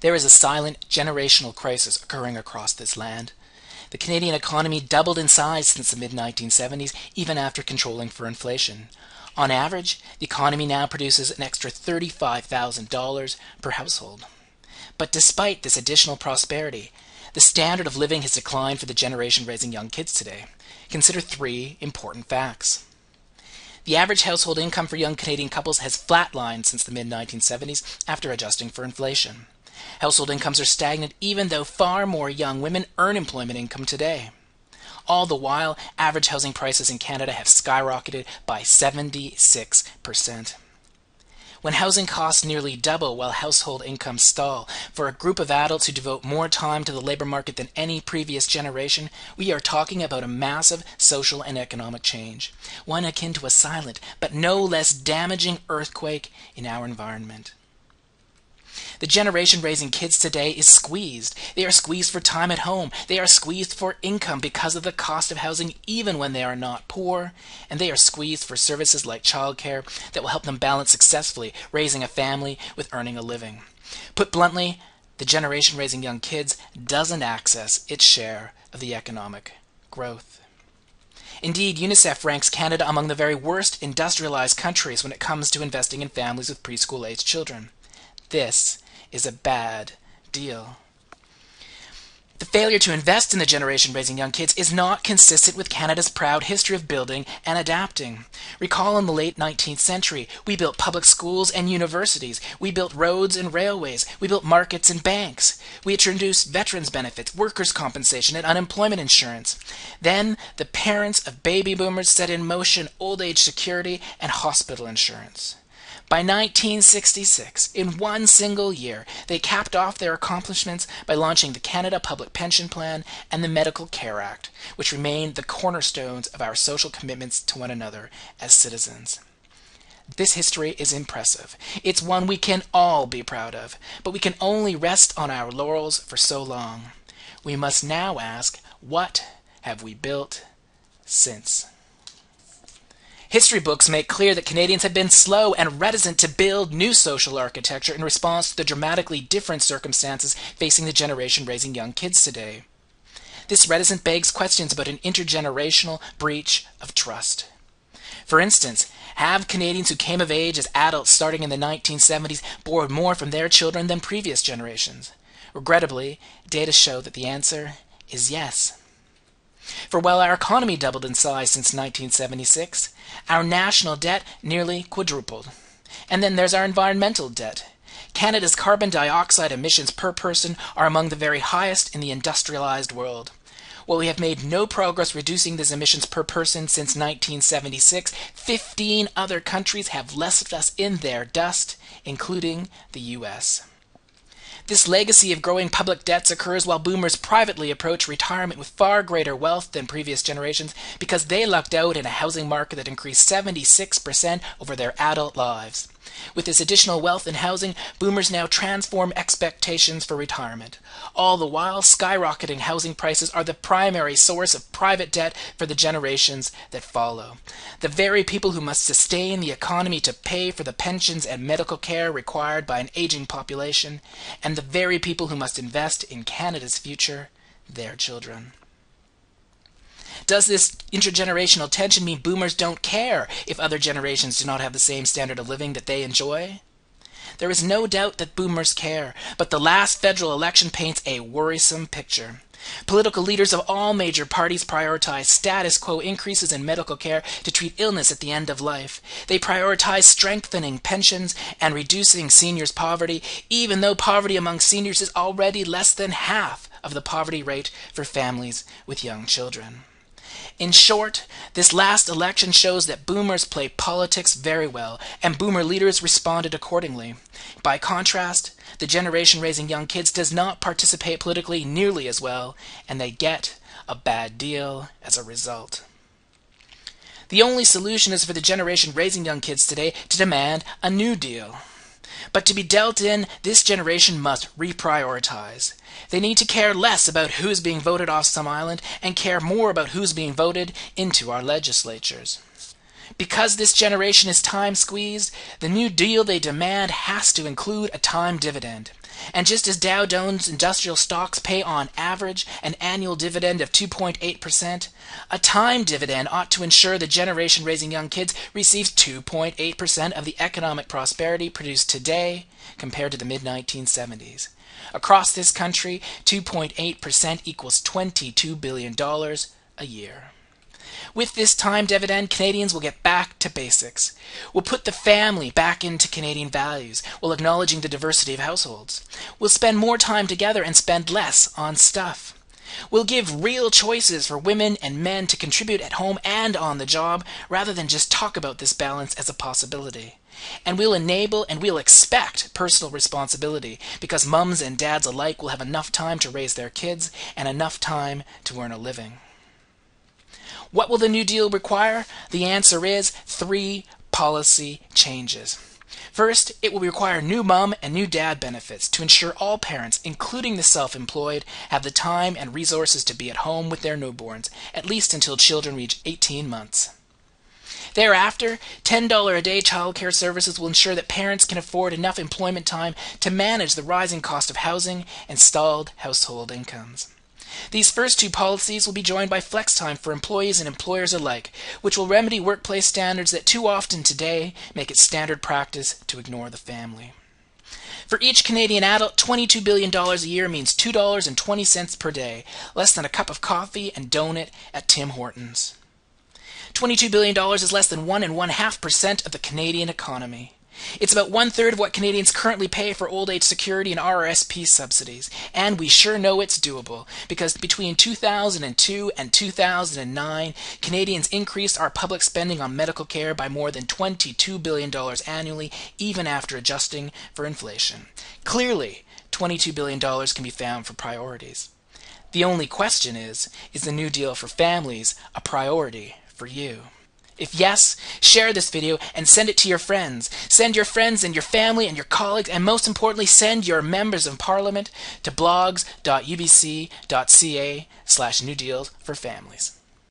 There is a silent generational crisis occurring across this land. The Canadian economy doubled in size since the mid-1970s, even after controlling for inflation. On average, the economy now produces an extra $35,000 per household. But despite this additional prosperity, the standard of living has declined for the generation raising young kids today. Consider three important facts. The average household income for young Canadian couples has flatlined since the mid-1970s after adjusting for inflation. Household incomes are stagnant even though far more young women earn employment income today. All the while, average housing prices in Canada have skyrocketed by 76%. When housing costs nearly double while household incomes stall, for a group of adults who devote more time to the labor market than any previous generation, we are talking about a massive social and economic change, one akin to a silent but no less damaging earthquake in our environment. The generation raising kids today is squeezed. They are squeezed for time at home. They are squeezed for income because of the cost of housing even when they are not poor. And they are squeezed for services like childcare that will help them balance successfully raising a family with earning a living. Put bluntly, the generation raising young kids doesn't access its share of the economic growth. Indeed, UNICEF ranks Canada among the very worst industrialized countries when it comes to investing in families with preschool-aged children. This is a bad deal. The failure to invest in the generation raising young kids is not consistent with Canada's proud history of building and adapting. Recall in the late 19th century, we built public schools and universities. We built roads and railways. We built markets and banks. We introduced veterans benefits, workers' compensation, and unemployment insurance. Then, the parents of baby boomers set in motion old age security and hospital insurance. By 1966, in one single year, they capped off their accomplishments by launching the Canada Public Pension Plan and the Medical Care Act, which remain the cornerstones of our social commitments to one another as citizens. This history is impressive. It's one we can all be proud of, but we can only rest on our laurels for so long. We must now ask, what have we built since? History books make clear that Canadians have been slow and reticent to build new social architecture in response to the dramatically different circumstances facing the generation raising young kids today. This reticence begs questions about an intergenerational breach of trust. For instance, have Canadians who came of age as adults starting in the 1970s borrowed more from their children than previous generations? Regrettably, data show that the answer is yes. For while our economy doubled in size since 1976, our national debt nearly quadrupled. And then there's our environmental debt. Canada's carbon dioxide emissions per person are among the very highest in the industrialized world. While we have made no progress reducing these emissions per person since 1976, 15 other countries have left us in their dust, including the US. This legacy of growing public debts occurs while boomers privately approach retirement with far greater wealth than previous generations because they lucked out in a housing market that increased 76% over their adult lives. With this additional wealth in housing, boomers now transform expectations for retirement. All the while, skyrocketing housing prices are the primary source of private debt for the generations that follow. The very people who must sustain the economy to pay for the pensions and medical care required by an aging population, and the very people who must invest in Canada's future, their children. Does this intergenerational tension mean boomers don't care if other generations do not have the same standard of living that they enjoy? There is no doubt that boomers care, but the last federal election paints a worrisome picture. Political leaders of all major parties prioritize status quo increases in medical care to treat illness at the end of life. They prioritize strengthening pensions and reducing seniors' poverty, even though poverty among seniors is already less than half of the poverty rate for families with young children. In short, this last election shows that boomers play politics very well, and boomer leaders responded accordingly. By contrast, the generation raising young kids does not participate politically nearly as well, and they get a bad deal as a result. The only solution is for the generation raising young kids today to demand a new deal. But to be dealt in, this generation must reprioritize. They need to care less about who's being voted off some island and care more about who's being voted into our legislatures. Because this generation is time squeezed, the new deal they demand has to include a time dividend. And just as Dow Jones industrial stocks pay on average an annual dividend of 2.8%, a time dividend ought to ensure the generation raising young kids receives 2.8% of the economic prosperity produced today compared to the mid-1970s. Across this country, 2.8% equals $22 billion a year. With this time dividend, Canadians will get back to basics. We'll put the family back into Canadian values while acknowledging the diversity of households. We'll spend more time together and spend less on stuff. We'll give real choices for women and men to contribute at home and on the job, rather than just talk about this balance as a possibility. And we'll enable and we'll expect personal responsibility, because mums and dads alike will have enough time to raise their kids and enough time to earn a living. What will the New Deal require? The answer is 3 policy changes. First, it will require new mom and new dad benefits to ensure all parents, including the self-employed, have the time and resources to be at home with their newborns, at least until children reach 18 months. Thereafter, $10 a day childcare services will ensure that parents can afford enough employment time to manage the rising cost of housing and stalled household incomes. These first 2 policies will be joined by flex time for employees and employers alike, which will remedy workplace standards that too often today make it standard practice to ignore the family. For each Canadian adult, $22 billion a year means $2.20 per day, less than a cup of coffee and donut at Tim Hortons. $22 billion is less than 1.5% of the Canadian economy. It's about 1/3 of what Canadians currently pay for old age security and RRSP subsidies. And we sure know it's doable, because between 2002 and 2009, Canadians increased our public spending on medical care by more than $22 billion annually, even after adjusting for inflation. Clearly, $22 billion can be found for priorities. The only question is the New Deal for families a priority for you? If yes, share this video and send it to your friends. Send your friends and your family and your colleagues, and most importantly, send your members of parliament to blogs.ubc.ca/newdealsforfamilies.